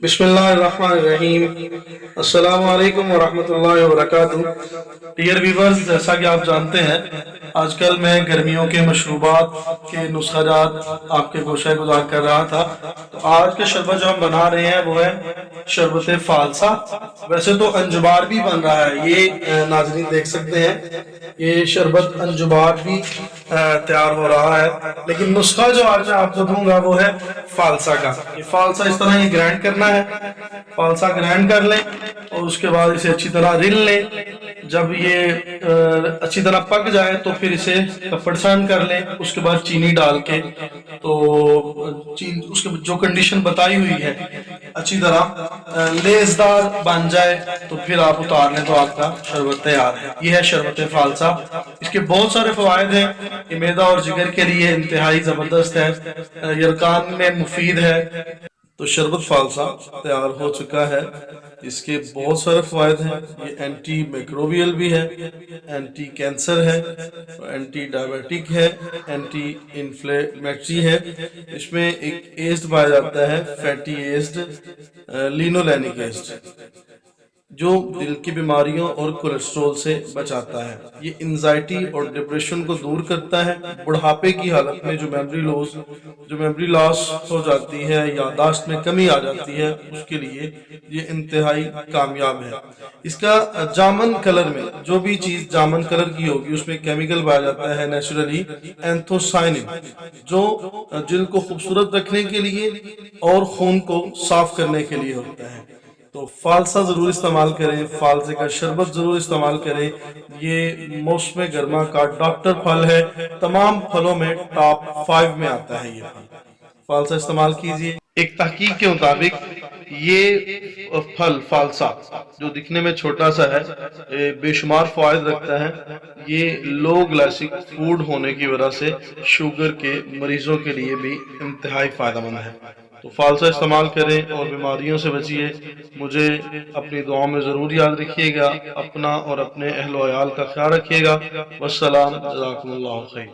बिस्मिल्लाहिर्रहमानिर्रहीम। अस्सलामु अलैकुम वरहमतुल्लाहि वबरकातुहू। डियर व्यूवर्स, जैसा कि आप जानते हैं आजकल मैं गर्मियों के मशरूबात के नुस्खाजात आपके गोशे गुजार कर रहा था। तो आज का शरबत जो हम बना रहे हैं वो है शरबत फालसा। वैसे तो अंजुबार भी बन रहा है, ये नाज़रीन देख सकते हैं, ये शरबत अंजुबार भी तैयार हो रहा है, लेकिन नुस्खा जो आज मैं आपको दूंगा वो है फालसा का। ये फालसा इस तरह ये ग्राइंड करना है, फालसा ग्राइंड कर लें और उसके बाद इसे अच्छी तरह रिल लें। जब ये अच्छी तरह पक जाए तो फिर इसे कपड़सान कर लें। उसके बाद चीनी डाल के, तो उसके जो कंडीशन बताई हुई है अच्छी तरह लेसदार बन जाए तो फिर आप उतार लें तो आपका शरबत तैयार है। ये है शरबत फालसा। इसके बहुत सारे फवायद हैं। ये मैदा और जिगर के लिए इंतहाई ज़बरदस्त है, यरकान में मुफीद है। तो शरबत फालसा तैयार हो चुका है। इसके बहुत सारे फ़वायद हैं। ये एंटी माइक्रोबियल भी है, एंटी कैंसर है, एंटी डायबिटिक है, एंटी इन्फ्लेमेटरी है। इसमें एक एस्ट पाया जाता है, फैटी एस्ट, लिनोलेनिक एस्ट, जो दिल की बीमारियों और कोलेस्ट्रॉल से बचाता है। ये एंजाइटी और डिप्रेशन को दूर करता है। बुढ़ापे की हालत में जो मेमोरी लॉस हो जाती है, याददाश्त में कमी आ जाती है, उसके लिए ये इंतहाई कामयाब है। इसका जामन कलर में, जो भी चीज़ जामन कलर की होगी उसमें केमिकल पाया जाता है नेचुरली, एंथोसाइनिन, जो जल्द को खूबसूरत रखने के लिए और खून को साफ करने के लिए होता है। तो फालसा ज़रूर इस्तेमाल करें, फालसे का शरबत ज़रूर इस्तेमाल करें। ये मौसम गर्मा का डॉक्टर फल है, तमाम फलों में टॉप 5 में आता है ये फल। फालसा इस्तेमाल कीजिए। एक तहकीक के मुताबिक ये फल फालसा जो दिखने में छोटा सा है, बेशुमार फ़वाइद रखता है। ये लो ग्लाइसिक फूड होने की वजह से शुगर के मरीजों के लिए भी इंतहाई फ़ायदेमंद है। तो फालसा इस्तेमाल करें और बीमारियों से बचिए। मुझे अपनी दुआओं में ज़रूर याद रखिएगा। अपना और अपने अहल व अयाल का ख्याल रखिएगा। वस्सलाम, जज़ाकुमुल्लाहु खैर।